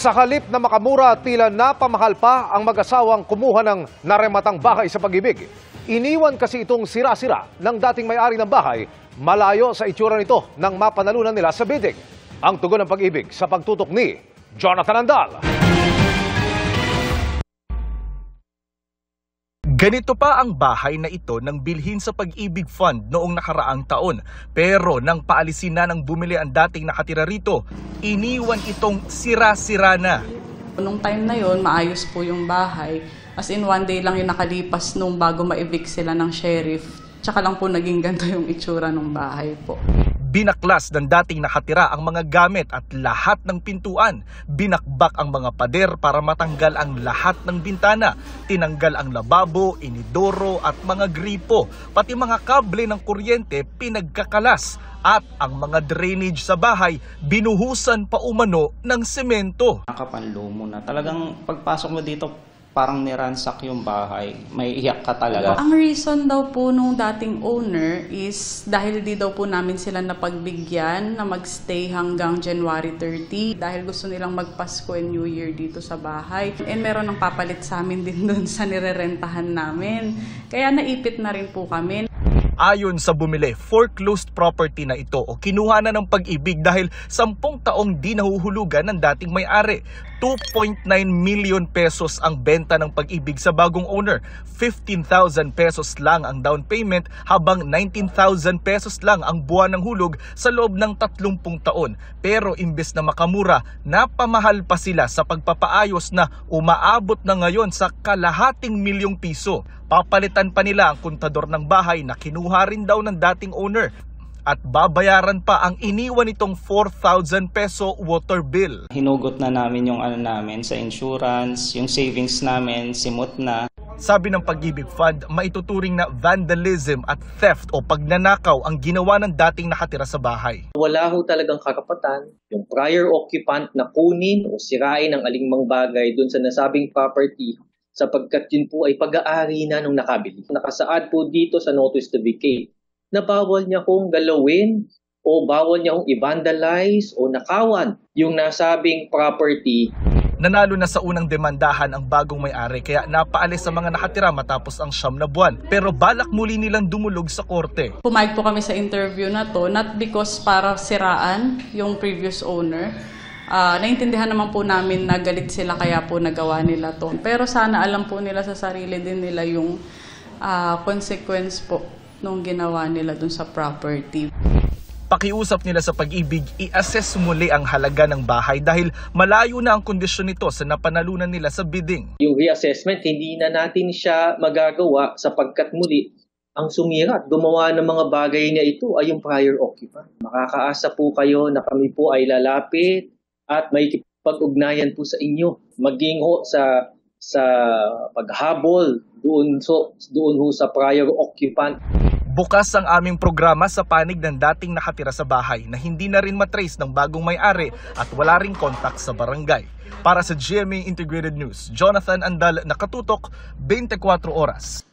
Sa halip na makamura, tila napamahal pa ang mag-asawang kumuha ng narematang bahay sa Pag-ibig. Iniwan kasi itong sira-sira ng dating may-ari ng bahay, malayo sa itsura nito nang mapanalunan nila sa bidding. Ang tugon ng Pag-ibig sa pagtutok ni Jonathan Andal. Ganito pa ang bahay na ito nang bilhin sa Pag-ibig Fund noong nakaraang taon. Pero nang paalisin na ng bumili ang dating nakatira rito, iniwan itong sira-sira na. Nung time na yon, maayos po yung bahay. As in, one day lang yung nakalipas nung bago ma-evict sila ng sheriff. Tsaka lang po naging ganito yung itsura ng bahay po. Binaklas ng dating nakatira ang mga gamit at lahat ng pintuan. Binakbak ang mga pader para matanggal ang lahat ng bintana. Tinanggal ang lababo, inidoro at mga gripo. Pati mga kable ng kuryente pinagkakalas. At ang mga drainage sa bahay binuhusan pa umano ng semento. Nakapanlumo na. Talagang pagpasok mo dito, parang niransak yung bahay. May iyak ka talaga. Ang reason daw po nung dating owner is dahil di daw po namin sila napagbigyan na magstay hanggang January 30 dahil gusto nilang magpasko and New Year dito sa bahay. And meron ng papalit sa amin din doon sa nirerentahan namin. Kaya naipit na rin po kami. Ayon sa bumili, foreclosed property na ito o kinuha na ng Pag-ibig dahil 10 taong di nahuhulugan ng dating may-ari. 2.9 million pesos ang benta ng Pag-ibig sa bagong owner. 15,000 pesos lang ang down payment habang 19,000 pesos lang ang buwan ng hulog sa loob ng 30 taon. Pero imbes na makamura, napamahal pa sila sa pagpapaayos na umaabot na ngayon sa kalahating milyong piso. Papalitan pa nila ang kontador ng bahay na kinuha rin daw ng dating owner. At babayaran pa ang iniwan nitong 4,000 peso water bill. Hinugot na namin yung namin sa insurance, yung savings namin, simot na. Sabi ng Pag-ibig Fund, maituturing na vandalism at theft o pagnanakaw ang ginawa ng dating nakatira sa bahay. Wala ho talagang karapatan yung prior occupant na kunin o sirain ang alingmang bagay dun sa nasabing property sapagkat yun po ay pag-aari na nung nakabili. Nakasaad po dito sa notice to vacate na bawal niya kong galawin o bawal niya kong i-vandalize o nakawan yung nasabing property. Nanalo na sa unang demandahan ang bagong may-ari kaya napaalis sa mga nakatira matapos ang 9 na buwan. Pero balak muli nilang dumulog sa korte. Pumayag po kami sa interview na to, not because para siraan yung previous owner. Naintindihan naman po namin na galit sila kaya po nagawa nila to. Pero sana alam po nila sa sarili din nila yung consequence po nung ginawa nila dun sa property. Pakiusap nila sa Pag-ibig, i-assess muli ang halaga ng bahay dahil malayo na ang kondisyon nito sa napanalunan nila sa bidding. Yung reassessment, hindi na natin siya magagawa sapagkat muli ang sumira at gumawa ng mga bagay na ito ay yung prior occupant. Makakaasa po kayo na kami po ay lalapit at may pag-ugnayan po sa inyo. Maging ho sa paghabol doon ho sa prior occupant. Bukas ang aming programa sa panig ng dating nakatira sa bahay na hindi na rin matrace ng bagong may-ari at wala ring contact sa barangay. Para sa GMA Integrated News, Jonathan Andal, nakatutok, 24 oras.